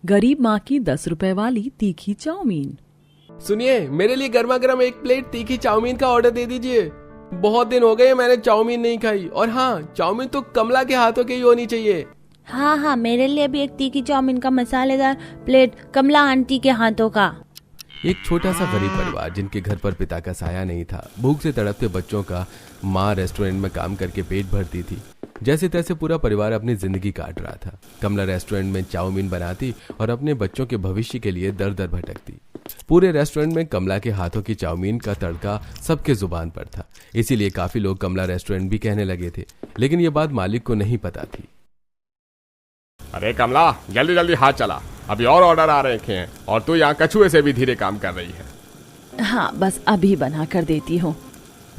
गरीब माँ की 10 रुपए वाली तीखी चाउमीन। सुनिए, मेरे लिए गर्मा गर्म 1 प्लेट तीखी चाउमीन का ऑर्डर दे दीजिए। बहुत दिन हो गए मैंने चाउमीन नहीं खाई, और हाँ, चाउमीन तो कमला के हाथों की ही होनी चाहिए। हाँ, मेरे लिए भी एक तीखी चाउमीन का मसालेदार प्लेट कमला आंटी के हाथों का। एक छोटा सा गरीब परिवार जिनके घर पर पिता का साया नहीं था, भूख से तड़पते बच्चों का माँ रेस्टोरेंट में काम करके पेट भरती थी। जैसे तैसे पूरा परिवार अपनी जिंदगी काट रहा था। कमला रेस्टोरेंट में चाउमीन बनाती और अपने बच्चों के भविष्य के लिए दर दर भटकती। पूरे रेस्टोरेंट में कमला के हाथों की चाउमीन का तड़का सबके जुबान पर था, इसीलिए काफी लोग कमला रेस्टोरेंट भी कहने लगे थे। लेकिन ये बात मालिक को नहीं पता थी। अरे कमला, जल्दी जल्दी हाथ चला, अभी और ऑर्डर आ रखे हैं और तू यहाँ कछुए से भी धीरे काम कर रही है। हाँ, बस अभी बना कर देती हूँ।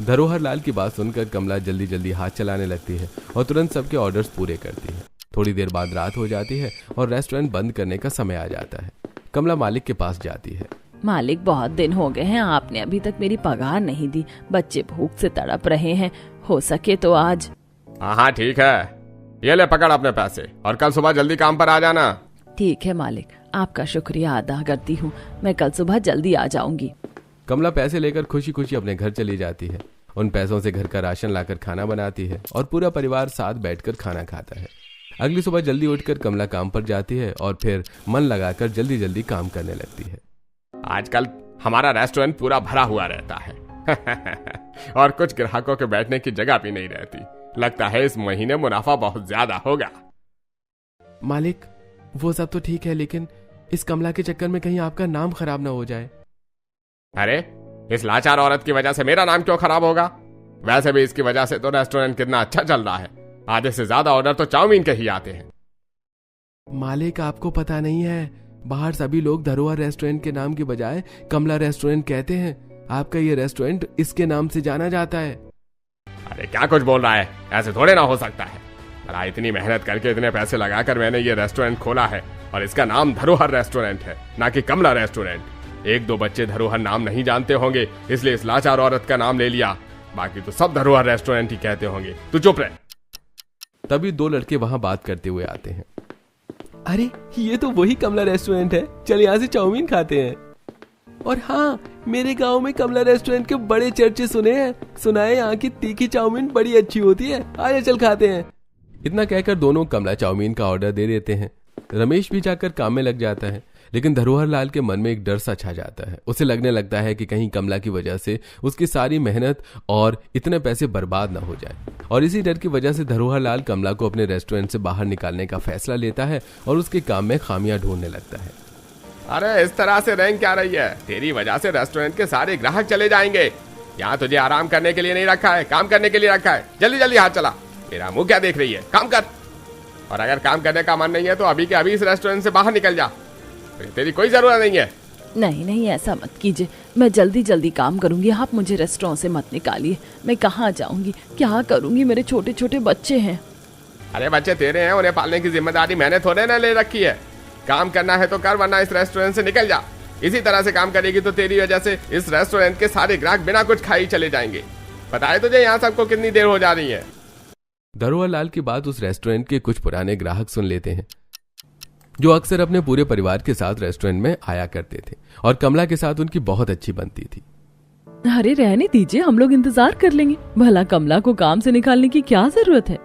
धरोहर लाल की बात सुनकर कमला जल्दी जल्दी हाथ चलाने लगती है और तुरंत सबके ऑर्डर्स पूरे करती है। थोड़ी देर बाद रात हो जाती है और रेस्टोरेंट बंद करने का समय आ जाता है। कमला मालिक के पास जाती है। मालिक, बहुत दिन हो गए हैं, आपने अभी तक मेरी पगार नहीं दी। बच्चे भूख से तड़प रहे हैं, हो सके तो आज। हाँ ठीक है, ये ले पकड़ अपने पैसे और कल सुबह जल्दी काम पर आ जाना। ठीक है मालिक, आपका शुक्रिया अदा करती हूँ। मैं कल सुबह जल्दी आ जाऊंगी। कमला पैसे लेकर खुशी खुशी अपने घर चली जाती है। उन पैसों से घर का राशन लाकर खाना बनाती है और पूरा परिवार साथ बैठकर खाना खाता है। अगली सुबह जल्दी उठकर कमला काम पर जाती है और फिर मन लगाकर जल्दी जल्दी काम करने लगती है। आजकल हमारा रेस्टोरेंट पूरा भरा हुआ रहता है और कुछ ग्राहकों के बैठने की जगह भी नहीं रहती। लगता है इस महीने मुनाफा बहुत ज्यादा होगा। मालिक, वो सब तो ठीक है, लेकिन इस कमला के चक्कर में कहीं आपका नाम खराब ना हो जाए। अरे, इस लाचार औरत की वजह से मेरा नाम क्यों खराब होगा? वैसे भी इसकी वजह से तो रेस्टोरेंट कितना अच्छा चल रहा है। आधे से ज्यादा ऑर्डर तो चाउमीन के ही आते हैं। मालिक, आपको पता नहीं है, बाहर सभी लोग धरोहर रेस्टोरेंट के नाम के बजाय कमला रेस्टोरेंट कहते हैं। आपका ये रेस्टोरेंट इसके नाम से जाना जाता है। अरे क्या कुछ बोल रहा है, ऐसे थोड़े ना हो सकता है। अरे इतनी मेहनत करके इतने पैसे लगाकर मैंने ये रेस्टोरेंट खोला है और इसका नाम धरोहर रेस्टोरेंट है, ना कि कमला रेस्टोरेंट। 1-2 बच्चे धरोहर नाम नहीं जानते होंगे, इसलिए इस लाचार औरत का नाम ले लिया। बाकी तो सब धरोहर रेस्टोरेंट ही कहते होंगे। तू चुप रह। तभी 2 लड़के वहां बात करते हुए आते हैं। अरे, ये तो वही कमला रेस्टोरेंट है, चल यहाँ से चाउमीन खाते हैं। और हाँ, मेरे गांव में कमला रेस्टोरेंट के बड़े चर्चे सुने हैं। सुना है यहाँ की तीखी चाउमीन बड़ी अच्छी होती है, आइए चल खाते हैं। इतना कहकर दोनों कमला चाउमीन का ऑर्डर दे देते हैं। रमेश भी जाकर काम में लग जाता है, लेकिन धरोहर लाल के मन में एक डर सा छा जाता है। उसे लगने लगता है कि कहीं कमला की वजह से उसकी सारी मेहनत और इतने पैसे बर्बाद ना हो जाए। और इसी डर की वजह से धरोहर लाल कमला को अपने रेस्टोरेंट से बाहर निकालने का फैसला लेता है और उसके काम में खामियां ढूंढने लगता है। अरे इस तरह से रैंक क्या रही है? तेरी वजह से रेस्टोरेंट के सारे ग्राहक चले जाएंगे। यहाँ तुझे आराम करने के लिए नहीं रखा है, काम करने के लिए रखा है। जल्दी जल्दी हाथ चला। मेरा मुंह क्या देख रही है, काम कर। और अगर काम करने का मन नहीं है तो अभी के अभी इस रेस्टोरेंट से बाहर निकल जा। तेरी कोई जरूरत नहीं है। नहीं, ऐसा मत कीजिए, मैं जल्दी जल्दी काम करूंगी। आप मुझे रेस्टोरेंट से मत निकालिए। मैं कहाँ जाऊंगी, क्या करूंगी? मेरे छोटे छोटे बच्चे हैं। अरे बच्चे तेरे हैं, उन्हें पालने की जिम्मेदारी मैंने थोड़े ना ले रखी है। काम करना है तो कर, वरना इस रेस्टोरेंट से निकल जा। इसी तरह से काम करेगी तो तेरी वजह से इस रेस्टोरेंट के सारे ग्राहक बिना कुछ खाए चले जाएंगे। पता है तुझे यहाँ सबको कितनी देर हो जा रही है? धरोहर लाल की बात उस रेस्टोरेंट के कुछ पुराने ग्राहक सुन लेते हैं, जो अक्सर अपने पूरे परिवार के साथ रेस्टोरेंट में आया करते थे और कमला के साथ उनकी बहुत अच्छी बनती थी। अरे रहने दीजिए, हम लोग इंतजार कर लेंगे। भला कमला को काम से निकालने की क्या जरूरत है?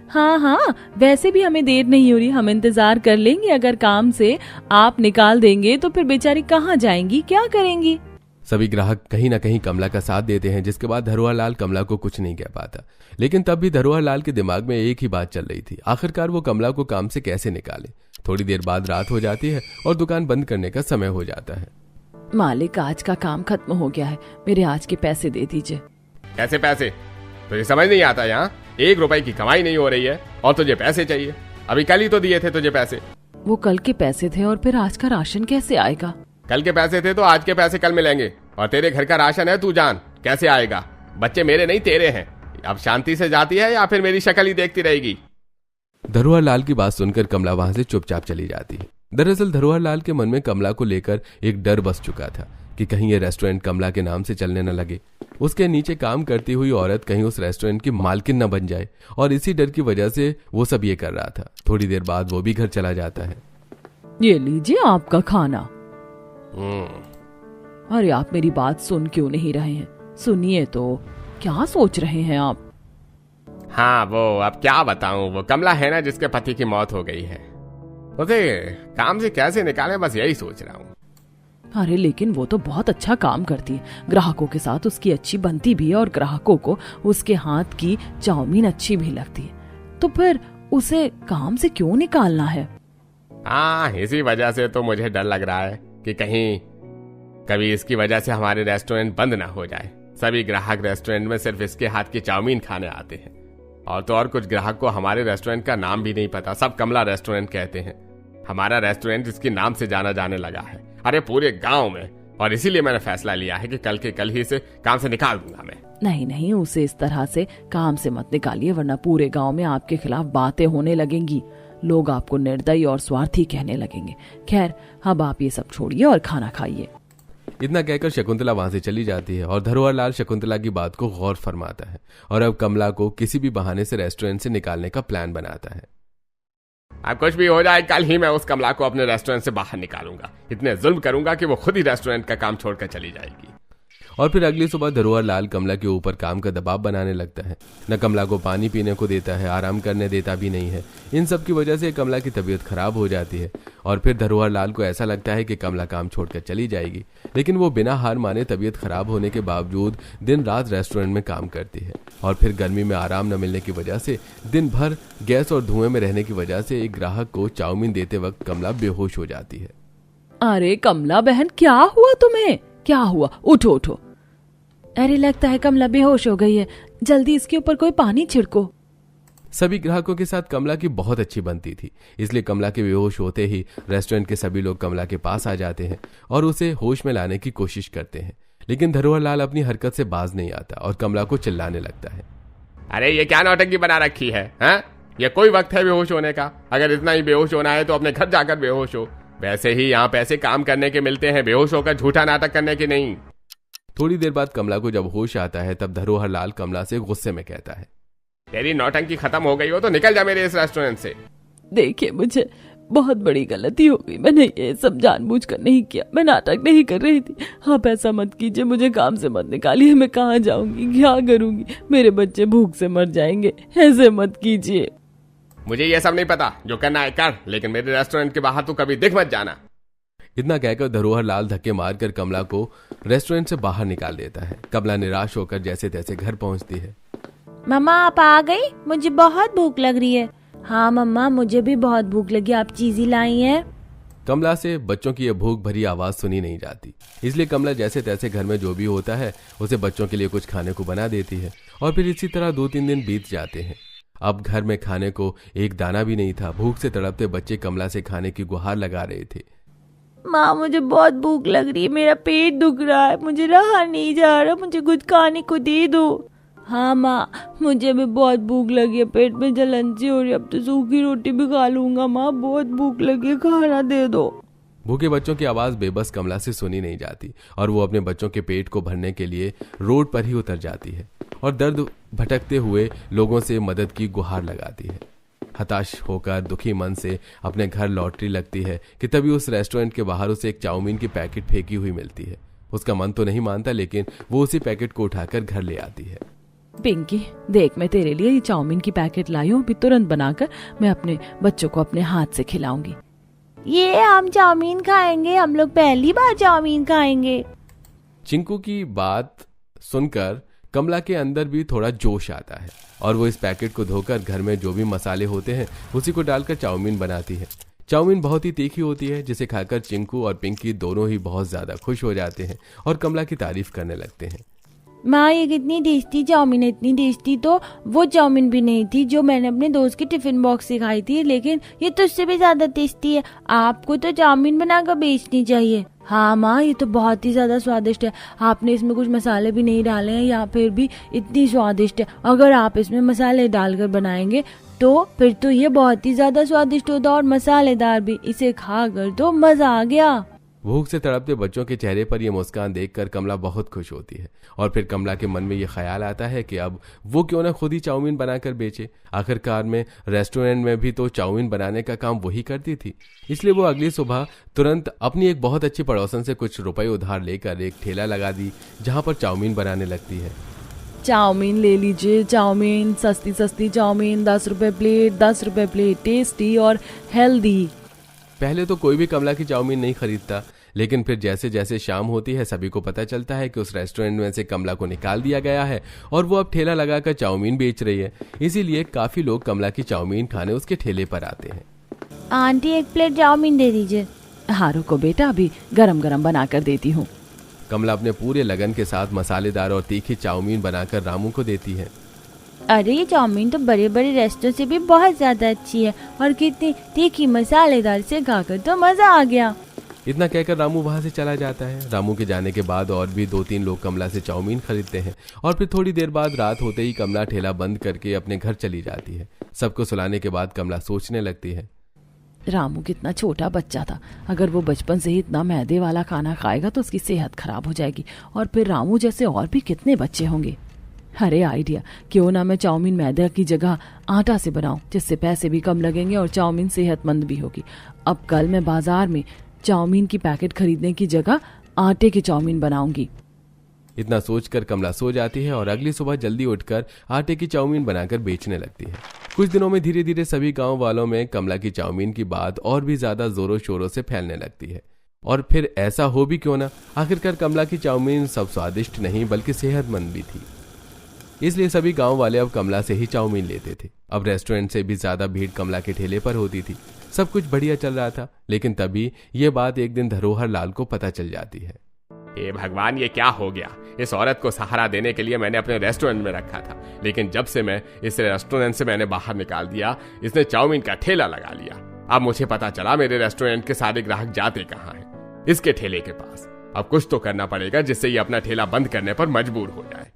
हाँ, वैसे भी हमें देर नहीं हो रही, हम इंतजार कर लेंगे। अगर काम से आप निकाल देंगे तो फिर बेचारी कहाँ जाएंगी, क्या करेंगी? सभी ग्राहक कहीं ना कहीं कमला का साथ देते हैं, जिसके बाद धरोहर लाल कमला को कुछ नहीं कह पाता। लेकिन तब भी धरोहर लाल के दिमाग में एक ही बात चल रही थी, आखिरकार वो कमला को काम से कैसे निकाले। थोड़ी देर बाद रात हो जाती है और दुकान बंद करने का समय हो जाता है। मालिक, आज का काम खत्म हो गया है, मेरे आज के पैसे दे दीजिए। कैसे पैसे? तुझे समझ नहीं आता? यहाँ 1 रुपए की कमाई नहीं हो रही है और तुझे पैसे चाहिए? अभी कल ही तो दिए थे तुझे पैसे। वो कल के पैसे थे और फिर आज का राशन कैसे आएगा? कल के पैसे थे तो आज के पैसे कल मिलेंगे, और तेरे घर का राशन है, तू जान कैसे आएगा। बच्चे मेरे नहीं तेरे हैं। अब शांति से जाती है या फिर मेरी शक्ल ही देखती रहेगी? धरोहर लाल की बात सुनकर कमला वहां से चुपचाप चली जाती है। दरअसल धरोहर लाल के मन में कमला को लेकर एक डर बस चुका था कि कहीं ये रेस्टोरेंट कमला के नाम से चलने न लगे, उसके नीचे काम करती हुई औरत कहीं उस रेस्टोरेंट की मालकिन न बन जाए, और इसी डर की वजह से वो सब ये कर रहा था। थोड़ी देर बाद वो भी घर चला जाता है। ये लीजिए आपका खाना। हम्म। अरे आप मेरी बात सुन क्यों नहीं रहे हैं? सुनिए तो, क्या सोच रहे हैं आप? हाँ, वो अब क्या बताऊं, वो कमला है ना जिसके पति की मौत हो गई है, उसे काम से कैसे निकालें, बस यही सोच रहा हूँ। अरे लेकिन वो तो बहुत अच्छा काम करती है, ग्राहकों के साथ उसकी अच्छी बनती भी है और ग्राहकों को उसके हाथ की चाउमीन अच्छी भी लगती है, तो फिर उसे काम से क्यों निकालना है? हाँ, इसी वजह से तो मुझे डर लग रहा है कि कहीं कभी इसकी वजह से हमारे रेस्टोरेंट बंद ना हो जाए। सभी ग्राहक रेस्टोरेंट में सिर्फ इसके हाथ की चाउमीन खाने आते हैं, और तो और कुछ ग्राहक को हमारे रेस्टोरेंट का नाम भी नहीं पता, सब कमला रेस्टोरेंट कहते हैं। हमारा रेस्टोरेंट इसके नाम से जाना जाने लगा है, अरे पूरे गांव में। और इसीलिए मैंने फैसला लिया है कि कल के कल ही इसे काम से निकाल दूंगा मैं। नहीं नहीं, उसे इस तरह से काम से मत निकालिए, वरना पूरे गांव में आपके खिलाफ बातें होने लगेंगी। लोग आपको निर्दयी और स्वार्थी कहने लगेंगे। खैर, अब आप ये सब छोड़िए और खाना खाइए। इतना कहकर शकुंतला वहां से चली जाती है और धरोहर लाल शकुंतला की बात को गौर फरमाता है और अब कमला को किसी भी बहाने से रेस्टोरेंट से निकालने का प्लान बनाता है। अब कुछ भी हो जाए, कल ही मैं उस कमला को अपने रेस्टोरेंट से बाहर निकालूंगा। इतने जुल्म करूंगा कि वो खुद ही रेस्टोरेंट का काम छोड़कर चली जाएगी। और फिर अगली सुबह धरोहर लाल कमला के ऊपर काम का दबाव बनाने लगता है। न कमला को पानी पीने को देता है, आराम करने देता भी नहीं है। इन सब की वजह से कमला की तबीयत खराब हो जाती है और फिर धरोहर लाल को ऐसा लगता है कि कमला काम छोड़कर चली जाएगी, लेकिन वो बिना हार माने तबीयत खराब होने के बावजूद दिन रात रेस्टोरेंट में काम करती है। और फिर गर्मी में आराम न मिलने की वजह से, दिन भर गैस और धुएं में रहने की वजह से एक ग्राहक को चाउमीन देते वक्त कमला बेहोश हो जाती है। अरे कमला बहन, क्या हुआ तुम्हें? क्या हुआ? उठो उठो। अरे लगता है कमला बेहोश हो गई है, जल्दी इसके ऊपर कोई पानी छिड़को। सभी ग्राहकों के साथ कमला की बहुत अच्छी बनती थी, इसलिए कमला के बेहोश होते ही रेस्टोरेंट के सभी लोग कमला के पास आ जाते हैं और उसे होश में लाने की कोशिश करते हैं। लेकिन धरोहर लाल अपनी हरकत से बाज नहीं आता और कमला को चिल्लाने लगता है। अरे ये क्या नौटंकी बना रखी है, हाँ? ये कोई वक्त है बेहोश होने का? अगर इतना ही बेहोश होना है तो अपने घर जाकर बेहोश हो। वैसे ही यहाँ पैसे काम करने के मिलते हैं, बेहोश होकर झूठा नाटक करने के नहीं। थोड़ी देर बाद कमला को जब होश आता है तब धरोहर लाल कमला से गुस्से में कहता है, तेरी नौटंकी खत्म हो गई हो तो निकल जा मेरे इस रेस्टोरेंट से। देखिए, मुझे बहुत बड़ी गलती हो गई, मैंने ये सब जानबूझकर नहीं किया, मैं नाटक नहीं कर रही थी। आप ऐसा मत कीजिए, मुझे काम से मत निकालिए, मैं कहाँ जाऊंगी, क्या करूंगी, मेरे बच्चे भूख से मर जाएंगे, ऐसे मत कीजिए। मुझे ये सब नहीं पता, जो करना है कर, लेकिन मेरे रेस्टोरेंट के बाहर तो कभी दिख मत जाना। इतना कहकर धरोहर लाल धक्के मारकर कमला को रेस्टोरेंट से बाहर निकाल देता है। कमला निराश होकर जैसे तैसे घर पहुंचती है। मम्मा आप आ गई? मुझे बहुत भूख लग रही है। हाँ मम्मा, मुझे भी बहुत भूख लगी, आप चीज़ी लाई हैं? कमला से बच्चों की यह भूख भरी आवाज सुनी नहीं जाती, इसलिए कमला जैसे तैसे घर में जो भी होता है उसे बच्चों के लिए कुछ खाने को बना देती है। और फिर इसी तरह 2-3 दिन बीत जाते हैं। अब घर में खाने को एक दाना भी नहीं था। भूख से तड़पते बच्चे कमला से खाने की गुहार लगा रहे थे। माँ मुझे बहुत भूख लग रही है, मेरा पेट दुख रहा है, मुझे रहा नहीं जा रहा, मुझे कुछ खाने को दे दो। हाँ माँ, मुझे भी बहुत भूख लगी है, पेट में जलन सी हो रही है, अब तो सूखी रोटी भी खा लूंगा। माँ बहुत भूख लगी है, खाना दे दो। भूखे बच्चों की आवाज बेबस कमला से सुनी नहीं जाती और वो अपने बच्चों के पेट को भरने के लिए रोड पर ही उतर जाती है और दर्द भटकते हुए लोगों से मदद की गुहार लगाती है। हताश होकर दुखी मन से अपने घर लौटने लगती है कि तभी उस रेस्टोरेंट के बाहर उसे एक चाउमीन की पैकेट फेंकी हुई मिलती है। उसका मन तो नहीं मानता, लेकिन वो उसी पैकेट को उठाकर घर ले आती है। पिंकी, देख मैं तेरे लिए ये चाउमीन की पैकेट लाई हूँ, अभी तुरंत बनाकर मैं अपने बच्चों को अपने हाथ से खिलाऊंगी। ये हम चाउमीन खाएंगे, हम लोग पहली बार चाउमीन खाएंगे। चिंकू की बात सुनकर कमला के अंदर भी थोड़ा जोश आता है और वो इस पैकेट को धोकर घर में जो भी मसाले होते हैं उसी को डालकर चाउमीन बनाती है। चाउमीन बहुत ही तीखी होती है, जिसे खाकर चिंकू और पिंकी दोनों ही बहुत ज्यादा खुश हो जाते हैं और कमला की तारीफ करने लगते हैं। माँ ये कितनी टेस्टी चाउमीन है, इतनी टेस्टी तो वो चाउमीन भी नहीं थी जो मैंने अपने दोस्त के टिफिन बॉक्स से खाई थी, लेकिन ये तो उससे भी ज्यादा टेस्टी है। आपको तो चाउमीन बनाकर बेचनी चाहिए। हाँ माँ, ये तो बहुत ही ज्यादा स्वादिष्ट है, आपने इसमें कुछ मसाले भी नहीं डाले हैं या फिर भी इतनी स्वादिष्ट है। अगर आप इसमें मसाले डालकर बनाएंगे तो फिर तो ये बहुत ही ज्यादा स्वादिष्ट होता और मसालेदार भी। इसे खाकर तो मजा आ गया। भूख से तड़पते बच्चों के चेहरे पर यह मुस्कान देखकर कमला बहुत खुश होती है। और फिर कमला के मन में यह ख्याल आता है कि अब वो क्यों ना खुद ही चाउमीन बनाकर बेचे। आखिरकार में रेस्टोरेंट में भी तो चाउमीन बनाने का काम वही करती थी। इसलिए वो अगली सुबह तुरंत अपनी एक बहुत अच्छी पड़ोसन से कुछ रुपए उधार लेकर एक ठेला लगा दी, जहां पर चाउमीन बनाने लगती है। चाउमीन ले लीजिए, चाउमीन, सस्ती सस्ती चाउमीन, 10 रुपए प्लेट, 10 रुपए प्लेट, टेस्टी और हेल्दी। पहले तो कोई भी कमला की चाउमीन नहीं खरीदता, लेकिन फिर जैसे जैसे शाम होती है सभी को पता चलता है कि उस रेस्टोरेंट में से कमला को निकाल दिया गया है और वो अब ठेला लगाकर चाउमीन बेच रही है। इसीलिए काफी लोग कमला की चाउमीन खाने उसके ठेले पर आते हैं। आंटी 1 प्लेट चाउमीन दे दीजिए। हाँ रुको बेटा, अभी गरम गरम बना कर देती हूँ। कमला अपने पूरे लगन के साथ मसालेदार और तीखी चाउमीन बनाकर रामू को देती है। अरे ये चाउमीन तो बड़े बड़े रेस्टोरेंट से भी बहुत ज्यादा अच्छी है और कितनी तीखी मसालेदार, से खाकर तो मजा आ गया। इतना कहकर रामू वहां से चला जाता है। रामू के जाने के बाद और भी 2-3 लोग कमला से चाउमीन खरीदते हैं और फिर थोड़ी देर बाद रात होते ही कमला ठेला बंद करके अपने घर चली जाती है। सबको सुलाने के बाद कमला सोचने लगती है, रामू कितना छोटा बच्चा था, अगर वो बचपन से ही इतना मैदे वाला खाना खाएगा तो उसकी सेहत खराब हो जाएगी और फिर रामू जैसे और भी कितने बच्चे होंगे। अरे आइडिया, क्यों ना मैं चाउमीन मैदे की जगह आटा से बनाऊं, जिससे पैसे भी कम लगेंगे और चाउमीन सेहतमंद भी होगी। अब कल मैं बाजार में चाउमीन की पैकेट खरीदने की जगह आटे की चाउमीन बनाऊंगी। इतना सोचकर कमला सो जाती है और अगली सुबह जल्दी उठकर आटे की चाउमीन बनाकर बेचने लगती है। कुछ दिनों में धीरे धीरे सभी गांव वालों में कमला की चाउमीन की बात और भी ज्यादा जोरों शोरों से फैलने लगती है। और फिर ऐसा हो भी क्यों ना, आखिरकार कमला की चाउमीन सब स्वादिष्ट नहीं बल्कि सेहतमंद भी थी। इसलिए सभी गांव वाले अब कमला से ही चाउमीन लेते थे। अब रेस्टोरेंट से भी ज्यादा भीड़ कमला के ठेले पर होती थी। सब कुछ बढ़िया चल रहा था, लेकिन तभी ये बात एक दिन धरोहर लाल को पता चल जाती है। हे भगवान, ये क्या हो गया? इस औरत को सहारा देने के लिए मैंने अपने रेस्टोरेंट में रखा था, लेकिन जब से मैं इस रेस्टोरेंट से मैंने बाहर निकाल दिया, इसने चाउमीन का ठेला लगा लिया। अब मुझे पता चला मेरे रेस्टोरेंट के सारे ग्राहक जाते कहाँ हैं, इसके ठेले के पास। अब कुछ तो करना पड़ेगा जिससे ये अपना ठेला बंद करने पर मजबूर हो जाए।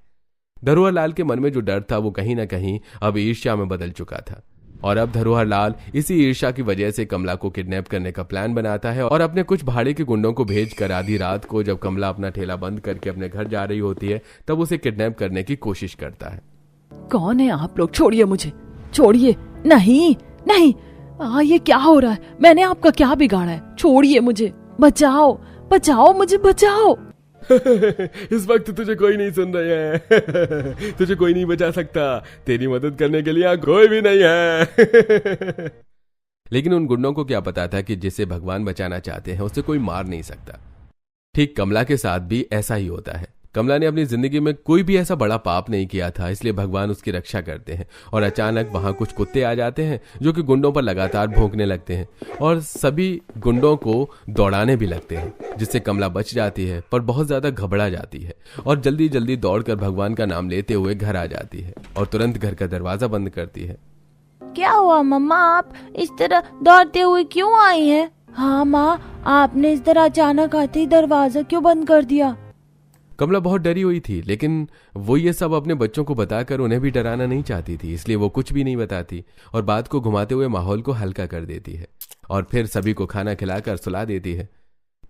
धरोहर लाल के मन में जो डर था वो कहीं ना कहीं अब ईर्ष्या में बदल चुका था और अब धरोहर लाल इसी ईर्ष्या की वजह से कमला को किडनैप करने का प्लान बनाता है और अपने कुछ भाड़े के गुंडों को भेजकर आधी रात को जब कमला अपना ठेला बंद करके अपने घर जा रही होती है तब उसे किडनैप करने की कोशिश करता है। कौन है आप लोग? छोड़िए मुझे, छोड़िए। नहीं नहीं, ये क्या हो रहा है? मैंने आपका क्या बिगाड़ा है? छोड़िए मुझे, बचाओ बचाओ, मुझे बचाओ। इस वक्त तुझे कोई नहीं सुन रहा है। तुझे कोई नहीं बचा सकता। तेरी मदद करने के लिए यहाँ कोई भी नहीं है। लेकिन उन गुंडों को क्या पता था कि जिसे भगवान बचाना चाहते हैं उसे कोई मार नहीं सकता। ठीक कमला के साथ भी ऐसा ही होता है। कमला ने अपनी जिंदगी में कोई भी ऐसा बड़ा पाप नहीं किया था, इसलिए भगवान उसकी रक्षा करते हैं। और अचानक वहां कुछ कुत्ते आ जाते हैं जो कि गुंडों पर लगातार भौंकने लगते हैं और सभी गुंडों को दौड़ाने भी लगते हैं, जिससे कमला बच जाती है पर बहुत ज्यादा घबरा जाती है और जल्दी जल्दी दौड़कर भगवान का नाम लेते हुए घर आ जाती है और तुरंत घर का दरवाजा बंद करती है। क्या हुआ मम्मा, आप इस तरह दौड़ते हुए क्यों आई हैं? हाँ माँ, आपने इस तरह अचानक आते ही दरवाजा क्यों बंद कर दिया? कमला बहुत डरी हुई थी, लेकिन वो ये सब अपने बच्चों को बताकर उन्हें भी डराना नहीं चाहती थी, इसलिए वो कुछ भी नहीं बताती और बात को घुमाते हुए माहौल को हल्का कर देती है और फिर सभी को खाना खिलाकर सुला देती है।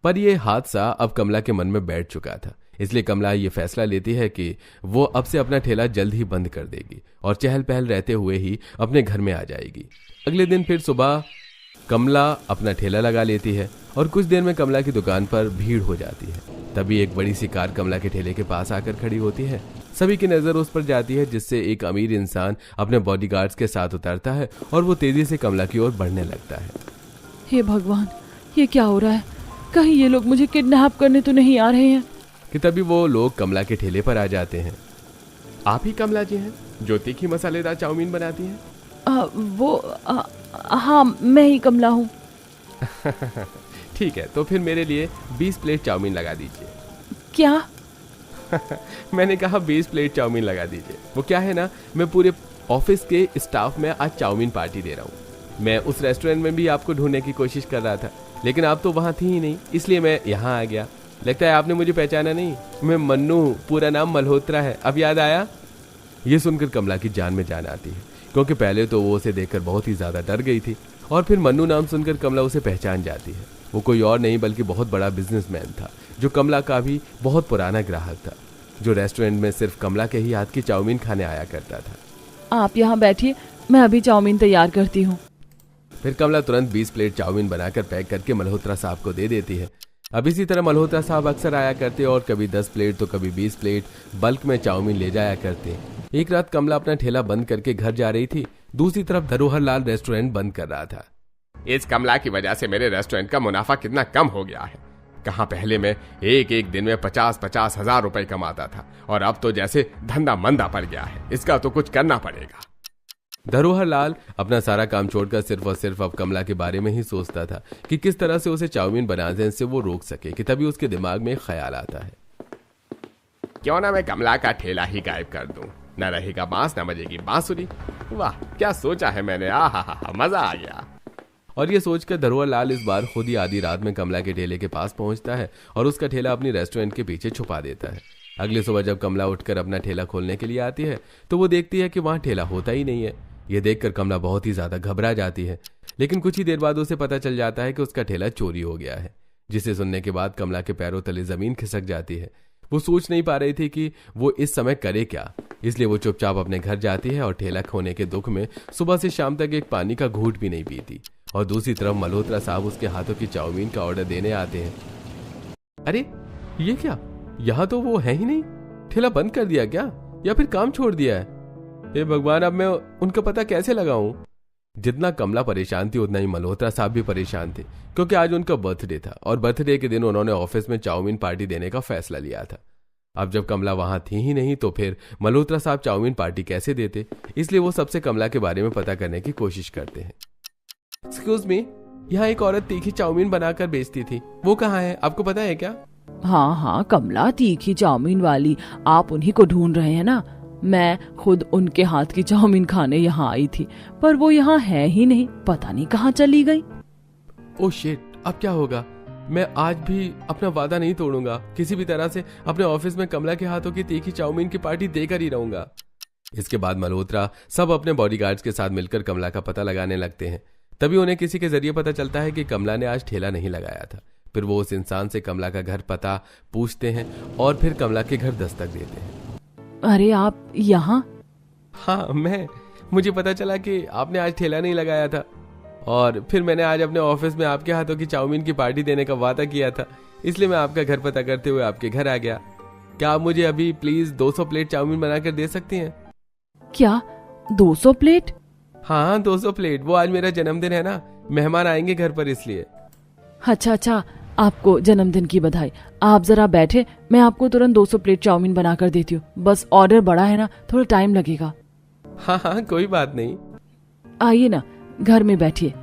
पर यह हादसा अब कमला के मन में बैठ चुका था, इसलिए कमला ये फैसला लेती है कि वो अब से अपना ठेला जल्द ही बंद कर देगी और चहल पहल रहते हुए ही अपने घर में आ जाएगी। अगले दिन फिर सुबह कमला अपना ठेला लगा लेती है और कुछ देर में कमला की दुकान पर भीड़ हो जाती है। तभी एक बड़ी सी कार कमला के ठेले के पास आकर खड़ी होती है। सभी की नजर उस पर जाती है, जिससे एक अमीर इंसान अपने बॉडीगार्ड्स के साथ उतरता है और वो तेजी से कमला की ओर बढ़ने लगता है। हे भगवान, ये क्या हो रहा है? कहीं ये लोग मुझे किडनैप करने तो नहीं आ रहे हैं? कि तभी वो लोग कमला के ठेले पर आ जाते हैं। आप ही कमला जी हैं जो तीखी मसालेदार चाउमीन बनाती हैं? हाँ, मैं ही कमला हूँ। ठीक है, तो फिर मेरे लिए 20 प्लेट चाउमीन लगा दीजिए। क्या? मैंने कहा 20 प्लेट चाउमीन लगा दीजिए। वो क्या है ना, मैं पूरे ऑफिस के स्टाफ में आज चाउमीन पार्टी दे रहा हूँ। मैं उस रेस्टोरेंट में भी आपको ढूंढने की कोशिश कर रहा था, लेकिन आप तो वहाँ थी ही नहीं, इसलिए मैं यहाँ आ गया। लगता है आपने मुझे पहचाना नहीं। मैं मन्नू हूँ, पूरा नाम मल्होत्रा है। अब याद आया? ये सुनकर कमला की जान में जान आती है, क्योंकि पहले तो वो उसे देखकर बहुत ही ज्यादा डर गई थी और फिर मन्नू नाम सुनकर कमला उसे पहचान जाती है। वो कोई और नहीं बल्कि बहुत बड़ा बिजनेसमैन था, जो कमला का भी बहुत पुराना ग्राहक था, जो रेस्टोरेंट में सिर्फ कमला के ही हाथ की चाउमीन खाने आया करता था। आप यहाँ बैठिए, मैं अभी चाउमीन तैयार करती हूँ। फिर कमला तुरंत 20 प्लेट चाउमीन बनाकर पैक करके मल्होत्रा साहब को दे देती है। अब इसी तरह मल्होत्रा साहब अक्सर आया करते और कभी 10 प्लेट तो कभी 20 प्लेट बल्क में चाउमीन ले जाया करते। एक रात कमला अपना ठेला बंद करके घर जा रही थी, दूसरी तरफ धरोहर लाल रेस्टोरेंट बंद कर रहा था। इस कमला की वजह से मेरे रेस्टोरेंट का मुनाफा कितना कम हो गया है। कहाँ पहले मैं एक दिन में 50-50 हजार रुपए कमाता था और अब तो जैसे धंधा मंदा पड़ गया है। इसका तो कुछ करना पड़ेगा। धरोहर लाल अपना सारा काम छोड़कर सिर्फ और सिर्फ अब कमला के बारे में ही सोचता था कि किस तरह से उसे चाउमीन बनाने से वो रोक सके। कि तभी उसके दिमाग में एक ख्याल आता है, क्यों ना मैं कमला का ठेला ही गायब कर दूं। न रहेगा बांस न बजेगी बांसुरी। वाह, क्या सोचा है मैंने। आहा, मजा आ गया। और ये सोचकर धरोहर लाल इस बार खुद ही आधी रात में कमला के ठेले के पास पहुंचता है और उसका ठेला अपनी रेस्टोरेंट के पीछे छुपा देता है। अगली सुबह जब कमला उठकर अपना ठेला खोलने के लिए आती है तो वो देखती है कि वहां ठेला होता ही नहीं है। ये देखकर कमला बहुत ही ज्यादा घबरा जाती है, लेकिन कुछ ही देर बाद उसे पता चल जाता है कि उसका ठेला चोरी हो गया है, जिसे सुनने के बाद कमला के पैरों तले जमीन खिसक जाती है। वो सोच नहीं पा रही थी कि वो इस समय करे क्या, इसलिए वो चुपचाप अपने घर जाती है और ठेला खोने के दुख में सुबह से शाम तक एक पानी का घूंट भी नहीं पीती। और दूसरी तरफ मल्होत्रा साहब उसके हाथों की चाउमीन का ऑर्डर देने आते हैं। अरे ये क्या, यहाँ तो वो है ही नहीं। ठेला बंद कर दिया क्या, या फिर काम छोड़ दिया है? हे भगवान, अब मैं उनका पता कैसे लगाऊं? जितना कमला परेशान थी उतना ही मल्होत्रा साहब भी परेशान थे, क्योंकि आज उनका बर्थडे था और बर्थडे के दिन उन्होंने ऑफिस में चाउमीन पार्टी देने का फैसला लिया था। अब जब कमला वहां थी ही नहीं तो फिर मल्होत्रा साहब चाउमीन पार्टी कैसे देते, इसलिए वो सबसे कमला के बारे में पता करने की कोशिश करते हैं। एक्सक्यूज मी, यहाँ एक औरत तीखी चाउमीन बनाकर बेचती थी, वो कहाँ है, आपको पता है क्या? हाँ, कमला तीखी चाउमीन वाली, आप उन्हीं को ढूंढ रहे हैं ना? मैं खुद उनके हाथ की चाउमीन खाने यहाँ आई थी, पर वो यहाँ है ही नहीं, पता नहीं कहाँ चली गई। ओह शिट, अब क्या होगा? मैं आज भी अपना वादा नहीं तोड़ूंगा, किसी भी तरह से अपने ऑफिस में कमला के हाथों की तीखी चाउमीन की पार्टी देकर ही रहूंगा। इसके बाद मल्होत्रा सब अपने बॉडीगार्ड्स के साथ मिलकर कमला का पता लगाने लगते हैं। तभी उन्हें किसी के जरिए पता चलता है कि कमला ने आज ठेला नहीं लगाया था। फिर वो उस इंसान से कमला का घर पता पूछते हैं और फिर कमला के घर दस्तक देते हैं। अरे आप यहाँ? हाँ, मुझे पता चला कि आपने आज ठेला नहीं लगाया था और फिर मैंने आज अपने ऑफिस में आपके हाथों की चाउमीन की पार्टी देने का वादा किया था, इसलिए मैं आपका घर पता करते हुए आपके घर आ गया। क्या आप मुझे अभी प्लीज 200 प्लेट चाउमीन बनाकर दे सकती हैं? क्या 200 प्लेट? हाँ, 200 प्लेट। वो आज मेरा जन्मदिन है ना, मेहमान आएंगे घर पर, इसलिए। अच्छा, आपको जन्मदिन की बधाई। आप जरा बैठे, मैं आपको तुरंत 200 प्लेट चाउमीन बनाकर देती हूँ। बस ऑर्डर बड़ा है ना, थोड़ा टाइम लगेगा। हाँ, कोई बात नहीं। आइए ना, घर में बैठिए।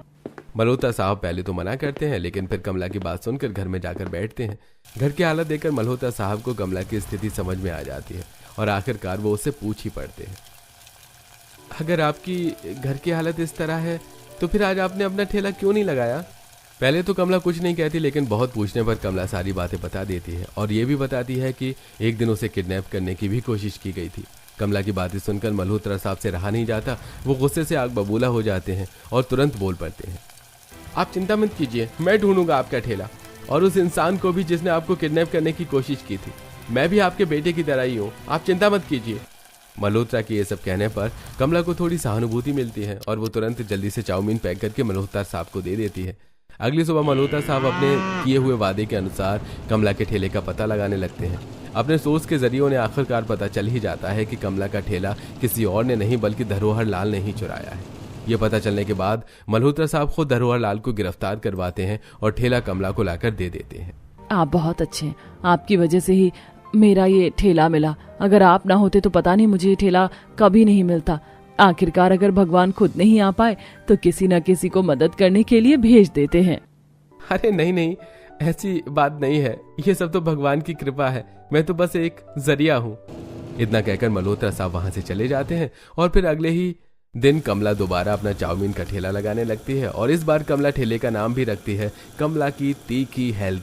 मल्होत्रा साहब पहले तो मना करते हैं, लेकिन फिर कमला की बात सुनकर घर में जाकर बैठते हैं। घर की हालत देखकर मल्होत्रा साहब को कमला की स्थिति समझ में आ जाती है और आखिरकार वो उससे पूछ ही पड़ते हैं, अगर आपकी घर की हालत इस तरह है तो फिर आज आपने अपना ठेला क्यों नहीं लगाया? पहले तो कमला कुछ नहीं कहती, लेकिन बहुत पूछने पर कमला सारी बातें बता देती है और ये भी बताती है कि एक दिन उसे किडनैप करने की भी कोशिश की गई थी। कमला की बातें सुनकर मल्होत्रा साहब से रहा नहीं जाता। वो गुस्से से आग बबूला हो जाते हैं और तुरंत बोल पड़ते हैं, आप चिंता मत कीजिए, मैं ढूंढूंगा आपका ठेला और उस इंसान को भी जिसने आपको किडनैप करने की कोशिश की थी। मैं भी आपके बेटे की तरह ही हूँ, आप चिंता मत कीजिए। मल्होत्रा के ये सब कहने पर कमला को थोड़ी सहानुभूति मिलती है और वो तुरंत जल्दी से चाउमीन पैक करके मल्होत्रा साहब को दे देती है। अगली सुबह मल्होत्रा साहब अपने किए हुए वादे के अनुसार कमला के ठेले का पता लगाने लगते हैं। अपने सोर्स के जरिए उन्हें आखिरकार पता चल ही जाता है कि कमला का ठेला किसी और ने नहीं बल्कि धरोहर लाल ने ही चुराया है। ये पता चलने के बाद मल्होत्रा साहब खुद धरोहर लाल को गिरफ्तार करवाते हैं और ठेला कमला को लाकर दे देते हैं। आप बहुत अच्छे हैं, आपकी वजह से ही मेरा ये ठेला मिला। अगर आप ना होते तो पता नहीं मुझे ये ठेला कभी नहीं मिलता। आखिरकार अगर भगवान खुद नहीं आ पाए तो किसी न किसी को मदद करने के लिए भेज देते हैं। अरे नहीं, ऐसी बात नहीं है, ये सब तो भगवान की कृपा है, मैं तो बस एक जरिया हूँ। इतना कहकर मल्होत्रा साहब वहां से चले जाते हैं और फिर अगले ही दिन कमला दोबारा अपना चाउमीन का ठेला लगाने लगती है और इस बार कमला ठेले का नाम भी रखती है कमला की तीखी हेल्दी।